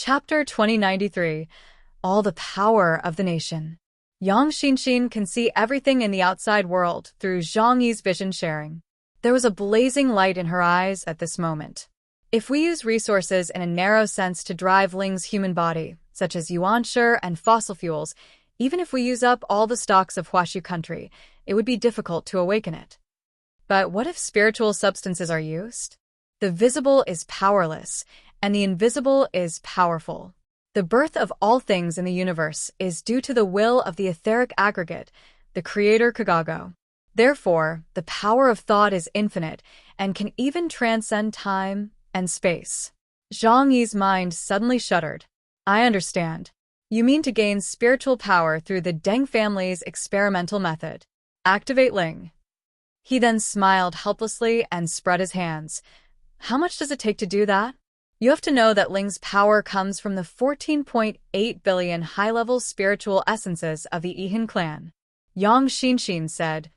Chapter 2093. All the Power of the Nation. Yang Xinxin can see everything in the outside world through Zhang Yi's vision sharing. There was a blazing light in her eyes at this moment. If we use resources in a narrow sense to drive Ling's human body, such as yuanshi and fossil fuels, even if we use up all the stocks of Huashu country, it would be difficult to awaken it. But what if spiritual substances are used? The visible is powerless, and the invisible is powerful. The birth of all things in the universe is due to the will of the etheric aggregate, the creator Kagago. Therefore, the power of thought is infinite and can even transcend time and space. Zhang Yi's mind suddenly shuddered. I understand. You mean to gain spiritual power through the Deng family's experimental method. Activate Ling. He then smiled helplessly and spread his hands. How much does it take to do that? You have to know that Ling's power comes from the 14.8 billion high-level spiritual essences of the Yihan clan. Yang Xinxin said,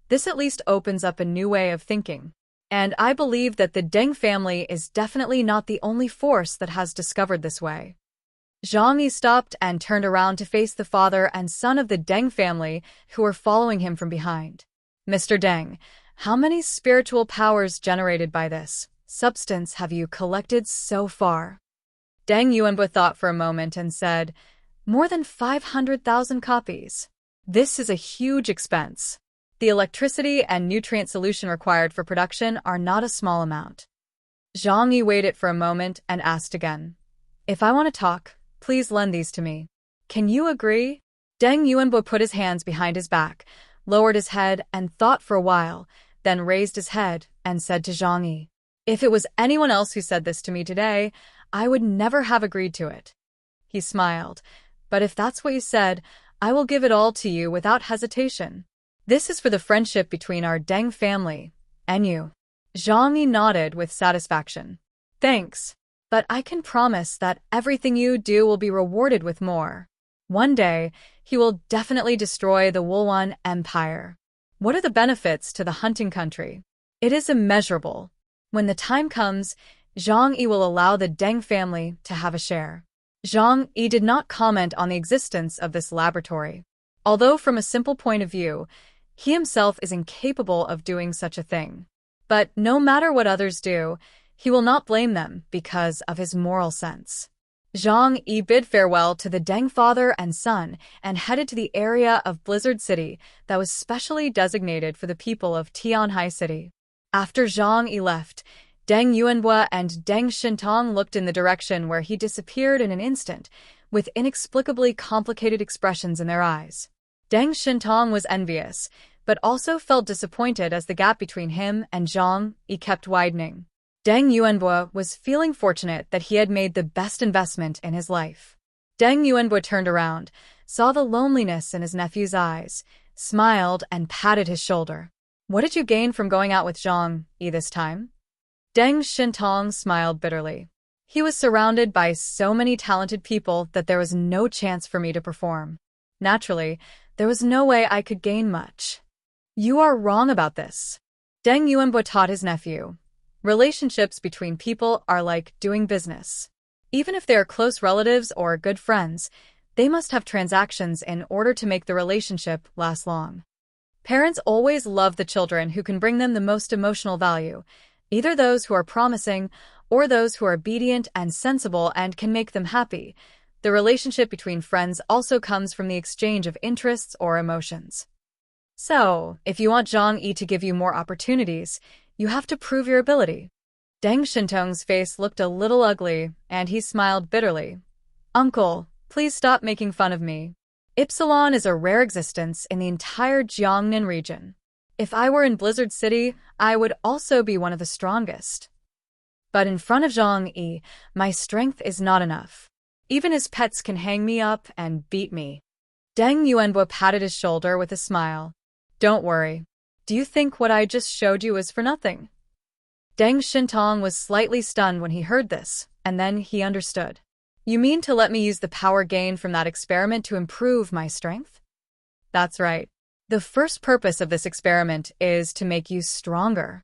this at least opens up a new way of thinking. And I believe that the Deng family is definitely not the only force that has discovered this way. Zhang Yi stopped and turned around to face the father and son of the Deng family who were following him from behind. Mr. Deng, how many spiritual powers generated by this substance have you collected so far? Deng Yuanbo thought for a moment and said, more than 500,000 copies. This is a huge expense. The electricity and nutrient solution required for production are not a small amount. Zhang Yi waited for a moment and asked again, if I want to talk, please lend these to me. Can you agree? Deng Yuanbo put his hands behind his back, lowered his head and thought for a while, then raised his head and said to Zhang Yi, if it was anyone else who said this to me today, I would never have agreed to it. He smiled, but if that's what you said, I will give it all to you without hesitation. This is for the friendship between our Deng family and you. Zhang Yi nodded with satisfaction. Thanks, but I can promise that everything you do will be rewarded with more. One day, he will definitely destroy the Wulwan Empire. What are the benefits to the hunting country? It is immeasurable. When the time comes, Zhang Yi will allow the Deng family to have a share. Zhang Yi did not comment on the existence of this laboratory. Although from a simple point of view, he himself is incapable of doing such a thing. But no matter what others do, he will not blame them because of his moral sense. Zhang Yi bid farewell to the Deng father and son and headed to the area of Blizzard City that was specially designated for the people of Tianhai City. After Zhang Yi left, Deng Yuanbo and Deng Shintong looked in the direction where he disappeared in an instant, with inexplicably complicated expressions in their eyes. Deng Shintong was envious, but also felt disappointed as the gap between him and Zhang Yi kept widening. Deng Yuanbo was feeling fortunate that he had made the best investment in his life. Deng Yuanbo turned around, saw the loneliness in his nephew's eyes, smiled and patted his shoulder. What did you gain from going out with Zhang Yi this time? Deng Shintong smiled bitterly. He was surrounded by so many talented people that there was no chance for me to perform. Naturally, there was no way I could gain much. You are wrong about this. Deng Yuanbo taught his nephew. Relationships between people are like doing business. Even if they are close relatives or good friends, they must have transactions in order to make the relationship last long. Parents always love the children who can bring them the most emotional value, either those who are promising or those who are obedient and sensible and can make them happy. The relationship between friends also comes from the exchange of interests or emotions. So, if you want Zhang Yi to give you more opportunities, you have to prove your ability. Deng Shintong's face looked a little ugly, and he smiled bitterly. Uncle, please stop making fun of me. Ypsilon is a rare existence in the entire Jiangnan region. If I were in Blizzard City, I would also be one of the strongest. But in front of Zhang Yi, my strength is not enough. Even his pets can hang me up and beat me. Deng Yuanbo patted his shoulder with a smile. Don't worry. Do you think what I just showed you is for nothing? Deng Shintong was slightly stunned when he heard this, and then he understood. You mean to let me use the power gained from that experiment to improve my strength? That's right. The first purpose of this experiment is to make you stronger.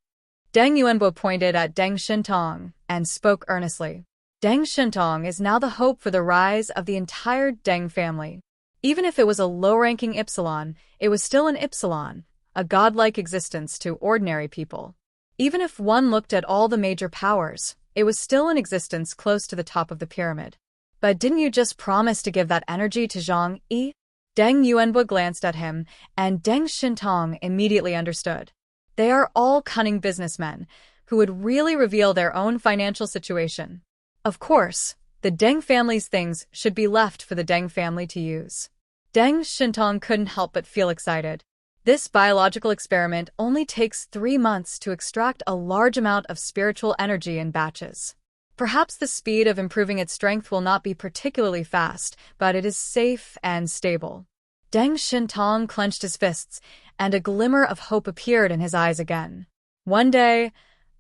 Deng Yuanbo pointed at Deng Shintong and spoke earnestly. Deng Shentong is now the hope for the rise of the entire Deng family. Even if it was a low-ranking Epsilon, it was still an Epsilon, a godlike existence to ordinary people. Even if one looked at all the major powers, it was still an existence close to the top of the pyramid. But didn't you just promise to give that energy to Zhang Yi? Deng Yuanbo glanced at him, and Deng Shentong immediately understood. They are all cunning businessmen, who would really reveal their own financial situation. Of course, the Deng family's things should be left for the Deng family to use. Deng Shentong couldn't help but feel excited. This biological experiment only takes 3 months to extract a large amount of spiritual energy in batches. Perhaps the speed of improving its strength will not be particularly fast, but it is safe and stable. Deng Shentong clenched his fists, and a glimmer of hope appeared in his eyes again. One day,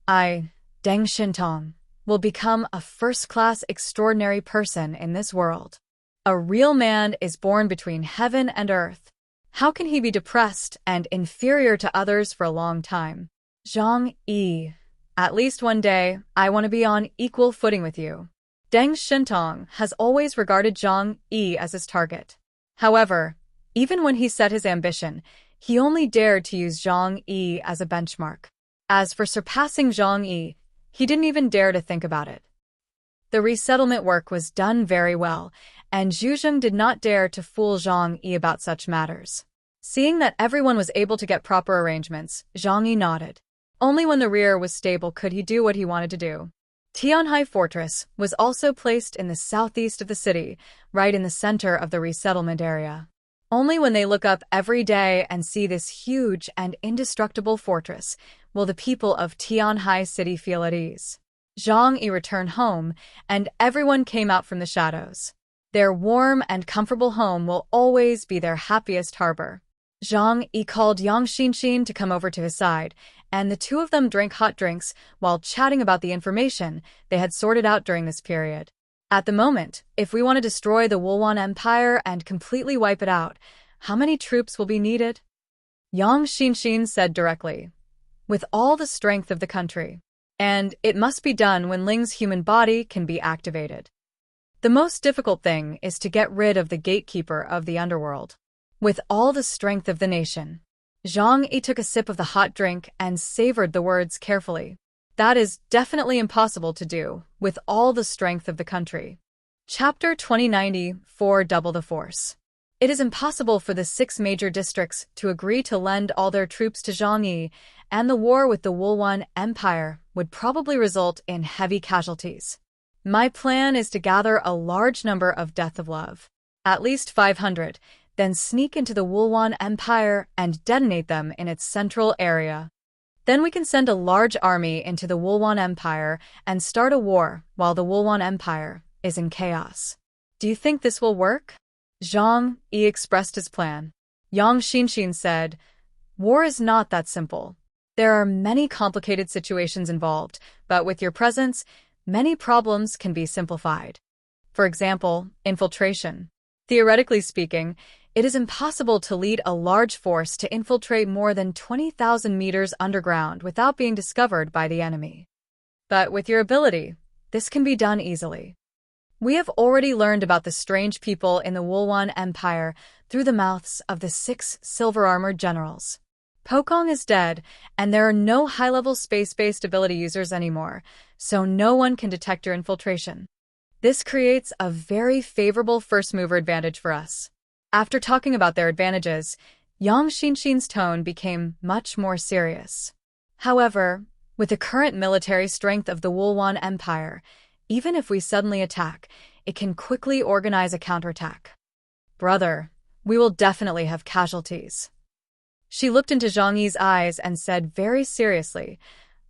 Deng Shentong, will become a first-class extraordinary person in this world. A real man is born between heaven and earth. How can he be depressed and inferior to others for a long time? Zhang Yi. At least one day, I want to be on equal footing with you. Deng Shentong has always regarded Zhang Yi as his target. However, even when he set his ambition, he only dared to use Zhang Yi as a benchmark. As for surpassing Zhang Yi, he didn't even dare to think about it. The resettlement work was done very well, and Zhu Zheng did not dare to fool Zhang Yi about such matters. Seeing that everyone was able to get proper arrangements, Zhang Yi nodded. Only when the rear was stable could he do what he wanted to do. Tianhai Fortress was also placed in the southeast of the city, right in the center of the resettlement area. Only when they look up every day and see this huge and indestructible fortress will the people of Tianhai City feel at ease. Zhang Yi returned home, and everyone came out from the shadows. Their warm and comfortable home will always be their happiest harbor. Zhang Yi called Yang Xinxin to come over to his side, and the two of them drank hot drinks while chatting about the information they had sorted out during this period. At the moment, if we want to destroy the Wulwan Empire and completely wipe it out, how many troops will be needed? Yang Xinxin said directly. With all the strength of the country. And it must be done when Ling's human body can be activated. The most difficult thing is to get rid of the gatekeeper of the underworld. With all the strength of the nation. Zhang Yi took a sip of the hot drink and savored the words carefully. That is definitely impossible to do, with all the strength of the country. Chapter 2094 Double the Force. It is impossible for the 6 major districts to agree to lend all their troops to Zhang Yi, and the war with the Wulwan Empire would probably result in heavy casualties. My plan is to gather a large number of Death of Love, at least 500, then sneak into the Wulwan Empire and detonate them in its central area. Then we can send a large army into the Wulwan Empire and start a war while the Wulwan Empire is in chaos. Do you think this will work? Zhang Yi expressed his plan. Yang Xinxin said, war is not that simple. There are many complicated situations involved, but with your presence, many problems can be simplified. For example, infiltration. Theoretically speaking, it is impossible to lead a large force to infiltrate more than 20,000 meters underground without being discovered by the enemy. But with your ability, this can be done easily. We have already learned about the strange people in the Wulwan Empire through the mouths of the 6 silver-armored generals. Pokong is dead, and there are no high-level space-based ability users anymore, so no one can detect your infiltration. This creates a very favorable first-mover advantage for us. After talking about their advantages, Yang Xinxin's tone became much more serious. However, with the current military strength of the Wulwan Empire, even if we suddenly attack, it can quickly organize a counterattack. Brother, we will definitely have casualties. She looked into Zhang Yi's eyes and said very seriously,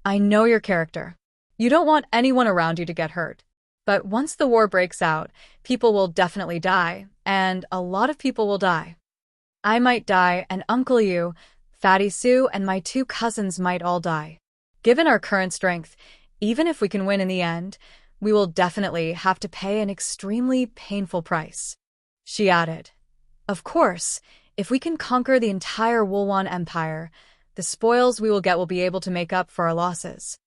I know your character. You don't want anyone around you to get hurt. But once the war breaks out, people will definitely die, and a lot of people will die. I might die, and Uncle Yu, Fatty Sue, and my 2 cousins might all die. Given our current strength, even if we can win in the end, we will definitely have to pay an extremely painful price. She added, of course, if we can conquer the entire Wulwan Empire, the spoils we will get will be able to make up for our losses.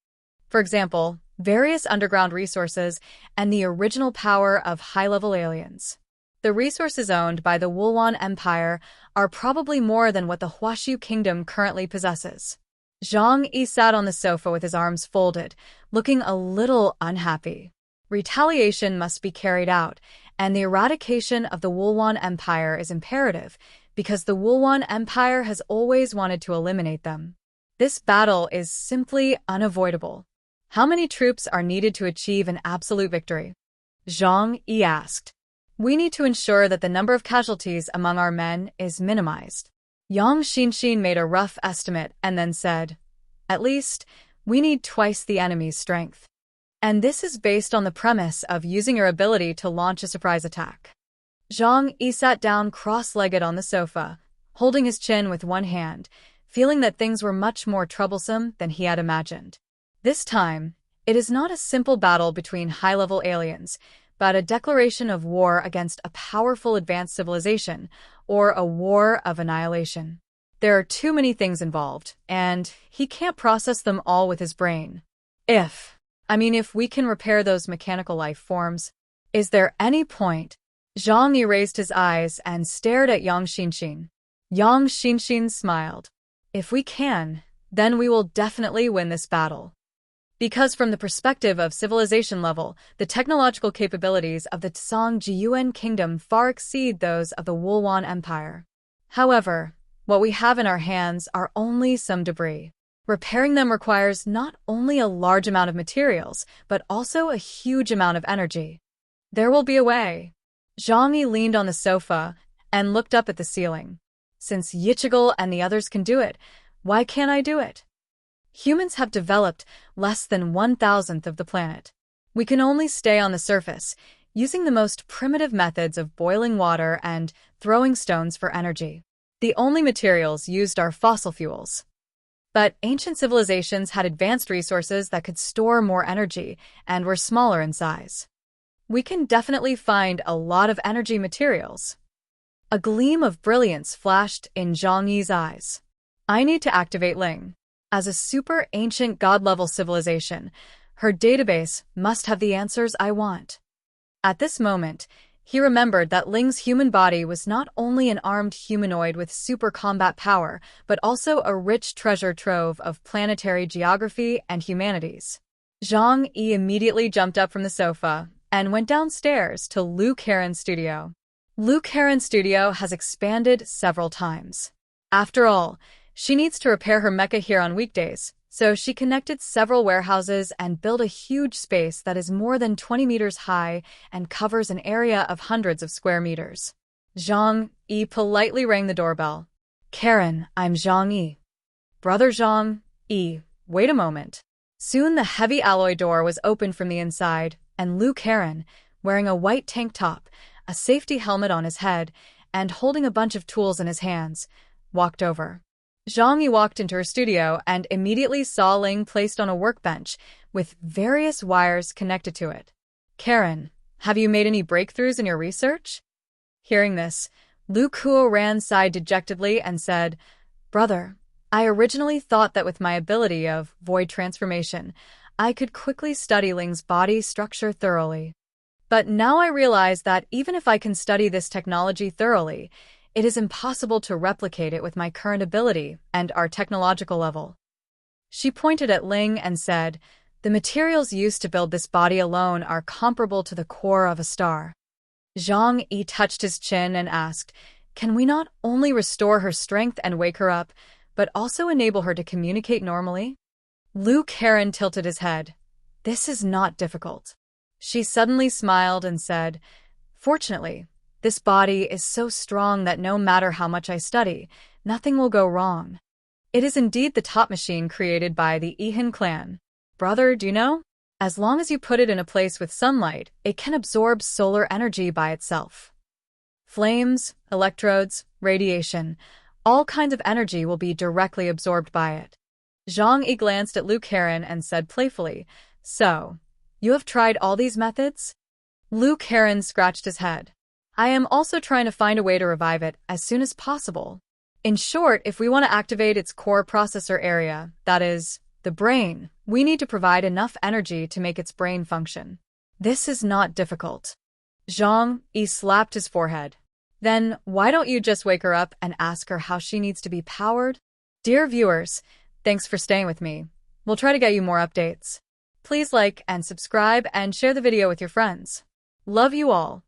For example, various underground resources, and the original power of high-level aliens. The resources owned by the Wulwan Empire are probably more than what the Huashu Kingdom currently possesses. Zhang Yi sat on the sofa with his arms folded, looking a little unhappy. Retaliation must be carried out, and the eradication of the Wulwan Empire is imperative, because the Wulwan Empire has always wanted to eliminate them. This battle is simply unavoidable. How many troops are needed to achieve an absolute victory? Zhang Yi asked. We need to ensure that the number of casualties among our men is minimized. Yang Xinxin made a rough estimate and then said, at least, we need twice the enemy's strength. And this is based on the premise of using your ability to launch a surprise attack. Zhang Yi sat down cross-legged on the sofa, holding his chin with one hand, feeling that things were much more troublesome than he had imagined. This time, it is not a simple battle between high-level aliens, but a declaration of war against a powerful advanced civilization, or a war of annihilation. There are too many things involved, and he can't process them all with his brain. If we can repair those mechanical life forms, is there any point? Zhang Yi raised his eyes and stared at Yang Xinxin. Yang Xinxin smiled. If we can, then we will definitely win this battle. Because from the perspective of civilization level, the technological capabilities of the Tsang Jiyuan Kingdom far exceed those of the Wulwan Empire. However, what we have in our hands are only some debris. Repairing them requires not only a large amount of materials, but also a huge amount of energy. There will be a way. Zhang Yi leaned on the sofa and looked up at the ceiling. Since Yichigal and the others can do it, why can't I do it? Humans have developed less than 1,000th of the planet. We can only stay on the surface, using the most primitive methods of boiling water and throwing stones for energy. The only materials used are fossil fuels. But ancient civilizations had advanced resources that could store more energy and were smaller in size. We can definitely find a lot of energy materials. A gleam of brilliance flashed in Zhang Yi's eyes. I need to activate Ling. As a super ancient god-level civilization, her database must have the answers I want. At this moment, he remembered that Ling's human body was not only an armed humanoid with super combat power, but also a rich treasure trove of planetary geography and humanities. Zhang Yi immediately jumped up from the sofa and went downstairs to Liu Karen's studio. Liu Karen's studio has expanded several times. After all, she needs to repair her mecha here on weekdays, so she connected several warehouses and built a huge space that is more than 20 meters high and covers an area of hundreds of square meters. Zhang Yi politely rang the doorbell. Karen, I'm Zhang Yi. Brother Zhang Yi, wait a moment. Soon the heavy alloy door was opened from the inside, and Liu Karen, wearing a white tank top, a safety helmet on his head, and holding a bunch of tools in his hands, walked over. Zhang Yi walked into her studio and immediately saw Ling placed on a workbench with various wires connected to it. Karen, have you made any breakthroughs in your research? Hearing this, Liu Kuo ran side dejectedly and said, Brother, I originally thought that with my ability of void transformation, I could quickly study Ling's body structure thoroughly. But now I realize that even if I can study this technology thoroughly, it is impossible to replicate it with my current ability and our technological level. She pointed at Ling and said, the materials used to build this body alone are comparable to the core of a star. Zhang Yi touched his chin and asked, can we not only restore her strength and wake her up, but also enable her to communicate normally? Liu Karen tilted his head. This is not difficult. She suddenly smiled and said, fortunately, this body is so strong that no matter how much I study, nothing will go wrong. It is indeed the top machine created by the Ihan clan. Brother, do you know? As long as you put it in a place with sunlight, it can absorb solar energy by itself. Flames, electrodes, radiation, all kinds of energy will be directly absorbed by it. Zhang Yi glanced at Liu Karen and said playfully, so, you have tried all these methods? Liu Karen scratched his head. I am also trying to find a way to revive it as soon as possible. In short, if we want to activate its core processor area, that is, The brain. We need to provide enough energy to make its brain function. This is not difficult. Zhang Yi slapped his forehead. Then, why don't you just wake her up and ask her how she needs to be powered? Dear viewers, thanks for staying with me. We'll try to get you more updates. Please like and subscribe and share the video with your friends. Love you all.